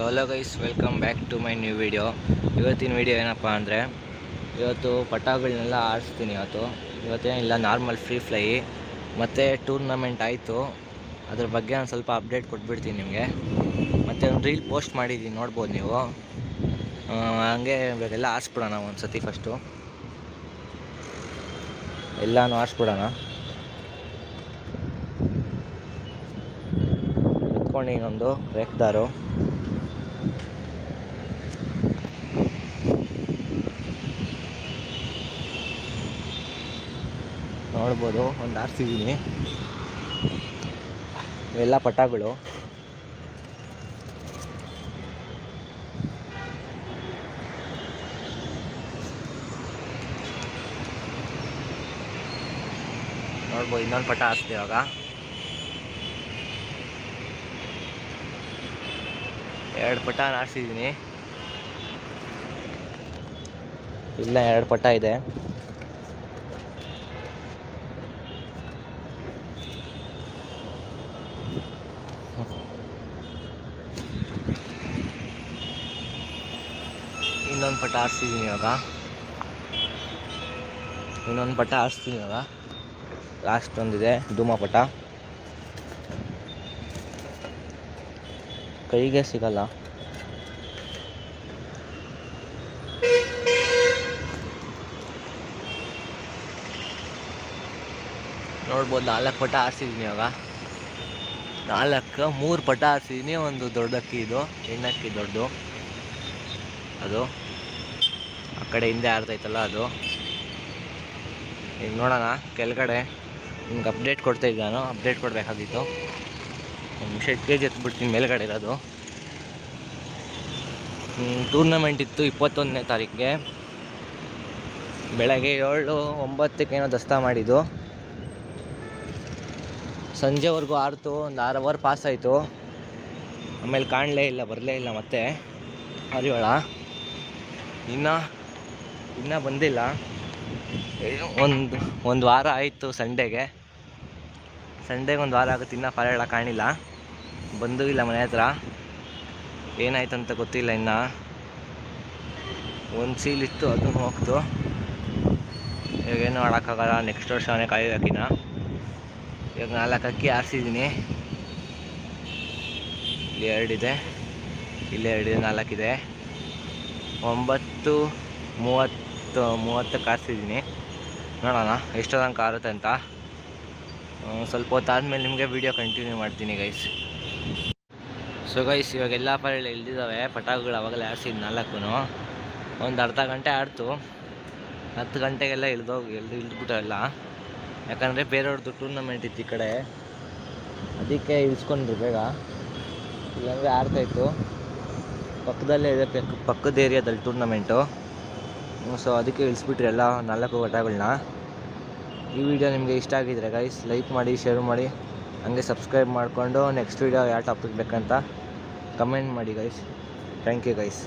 Hello guys, welcome back to my new video. ಇವತ್ತಿನ video ಏನಪ್ಪ ಅಂದರೆ, ಇವತ್ತು ಪಟಾಗಳನ್ನೆಲ್ಲ ಆಡಿಸ್ತೀನಿ. ಇವತ್ತೇನಿಲ್ಲ, ನಾರ್ಮಲ್ ಫ್ರೀ ಫ್ಲೈ ಮತ್ತು ಟೂರ್ನಮೆಂಟ್ ಆಯಿತು. ಅದ್ರ ಬಗ್ಗೆ ಒಂದು ಸ್ವಲ್ಪ ಅಪ್ಡೇಟ್ ಕೊಟ್ಬಿಡ್ತೀನಿ ನಿಮಗೆ. ಮತ್ತು ಒಂದು ರೀಲ್ ಪೋಸ್ಟ್ ಮಾಡಿದ್ದೀನಿ, ನೋಡ್ಬೋದು ನೀವು. ಹಂಗೆ ಇವಾಗೆಲ್ಲ ಆರಿಸ್ಬಿಡೋಣ ಒಂದು ಸತಿ. ಫಸ್ಟು ಎಲ್ಲನೂ ಆರಿಸ್ಬಿಡೋಣ. ಎತ್ಕೊಂಡು ಇನ್ನೊಂದು ರೇಕ್ದಾರು ನೋಡ್ಬೋದು, ಒಂದು ಆರಿಸಿದ್ದೀನಿ. ಇವೆಲ್ಲ ಪಟಾಗಳು. ನೋಡ್ಬೋದು, ಇನ್ನೊಂದು ಪಟ ಆರಿಸ್ತೀವಿ ಇವಾಗ. ಎರಡು ಪಟ ಆರಿಸಿದ್ದೀನಿ. ಇಲ್ಲ, ಎರಡು ಪಟ ಇದೆ. ಇನ್ನೊಂದು ಪಟ ಆರಿಸ್ತಿದ್ದೀನಿ ಇವಾಗ. ಲಾಸ್ಟ್ ಒಂದಿದೆ, ಧೂಮಪಟ. ಕೈಗೆ ಸಿಗಲ್ಲ. ನೋಡ್ಬೋದು, 4 ಪಟ ಆರಿಸಿದ್ದೀನಿ ಇವಾಗ. 3 ಪಟ ಆರಿಸಿದ್ದೀನಿ. ಒಂದು ದೊಡ್ಡಕ್ಕಿ, ಇದು ಹೆಣ್ಣಕ್ಕಿ ದೊಡ್ಡದು, ಅದು ಆ ಕಡೆ ಹಿಂದೆ ಆರ್ತೈತಲ್ಲ ಅದು. ಈಗ ನೋಡೋಣ ಕೆಳಗಡೆ. ನಿಮ್ಗೆ ಅಪ್ಡೇಟ್ ಕೊಡ್ತಾಯಿದ್ದೆ ನಾನು, ಅಪ್ಡೇಟ್ ಕೊಡಬೇಕಾಗಿತ್ತು. ಒಂದು ನಿಮಿಷ KG ಎತ್ಬಿಡ್ತೀನಿ. ಮೇಲ್ಗಡೆ ಇರೋದು ಟೂರ್ನಮೆಂಟ್ ಇತ್ತು 21ನೇ ತಾರೀಕಿಗೆ ಬೆಳಗ್ಗೆ 7-9 ದಸ್ತಾ ಮಾಡಿದ್ದು. ಸಂಜೆವರೆಗೂ ಆಡ್ತು. ಒಂದು 6 ಅವರ್ ಪಾಸ್ ಆಯಿತು. ಆಮೇಲೆ ಕಾಣಲೇ ಇಲ್ಲ, ಬರಲೇ ಇಲ್ಲ. ಮತ್ತೆ ಹರಿವಾಳ ಇನ್ನೂ ಬಂದಿಲ್ಲ. ಒಂದು ವಾರ ಆಯಿತು. ಸಂಡೇಗೆ ಒಂದು ವಾರ ಆಗುತ್ತೆ. ಇನ್ನೂ ಪಾರಿವಾಳ ಕಾಣಿಲ್ಲ, ಬಂದೂ ಇಲ್ಲ ಮನೆ ಹತ್ರ. ಏನಾಯ್ತು ಅಂತ ಗೊತ್ತಿಲ್ಲ. ಇನ್ನು ಒಂದು ಸೀಲಿತ್ತು, ಅದನ್ನು ಹೋಗ್ತು. ಇವಾಗೇನು ಮಾಡೋಕ್ಕಾಗಲ್ಲ. ನೆಕ್ಸ್ಟ್ ವರ್ಷವೇ ಕಾಯೋಕಿನ. ಇವಾಗ 4 ಅಕ್ಕಿ ಆರಿಸಿದ್ದೀನಿ. ಇಲ್ಲಿ 2 ಇದೆ, ಇಲ್ಲಿ 2 ಇದೆ, 4 ಇದೆ. 9:30 ಆರಿಸಿದ್ದೀನಿ. ನೋಡೋಣ ಎಷ್ಟು ತನಕ ಆರುತ್ತೆ ಅಂತ. ಸ್ವಲ್ಪ ಹೊತ್ತಾದ್ಮೇಲೆ ನಿಮಗೆ ವಿಡಿಯೋ ಕಂಟಿನ್ಯೂ ಮಾಡ್ತೀನಿ ಗೈಸ್. ಸೊ ಗೈಸ್, ಇವಾಗ ಎಲ್ಲ ಪಾರಿವಾಳ ಇಳಿದಿದ್ದಾವೆ. ಪಟಾಕಗಳು ಅವಾಗಲೇ ಆರಿಸಿದ್ದು 4. ಒಂದು ಅರ್ಧ ಗಂಟೆ ಆಡ್ತು. 10 ಗಂಟೆಗೆಲ್ಲ ಇಳಿದ್ಬಿಟ್ಟವೆಲ್ಲ. ಯಾಕಂದರೆ ಬೇರೆಯವ್ರದ್ದು ಟೂರ್ನಮೆಂಟ್ ಇತ್ತು ಈ ಕಡೆ, ಅದಕ್ಕೆ ಇಳಿಸ್ಕೊಂಡ್ರು ಬೇಗ. ಇಲ್ಲಾಂದರೆ ಆಡ್ತಾಯಿತ್ತು. ಪಕ್ಕದಲ್ಲೇ ಇದೆ, ಪಕ್ಕದ ಏರಿಯಾದಲ್ಲಿ ಟೂರ್ನಮೆಂಟು. ಸೊ ಅದಕ್ಕೆ ಇಳಿಸ್ಬಿಟ್ರಿ ಎಲ್ಲ 4 ಪಟಾಗಳನ್ನ. ಈ ವಿಡಿಯೋ ನಿಮಗೆ ಇಷ್ಟ ಆಗಿದ್ರೆ ಗೈಸ್, ಲೈಕ್ ಮಾಡಿ, ಶೇರ್ ಮಾಡಿ, ಹಂಗೆ ಸಬ್ಸ್ಕ್ರೈಬ್ ಮಾಡಿಕೊಂಡು ನೆಕ್ಸ್ಟ್ ವಿಡಿಯೋ ಯಾವ ಟಾಪಿಕ್ ಬೇಕಂತ ಕಮೆಂಟ್ ಮಾಡಿ ಗೈಸ್. Thank you guys.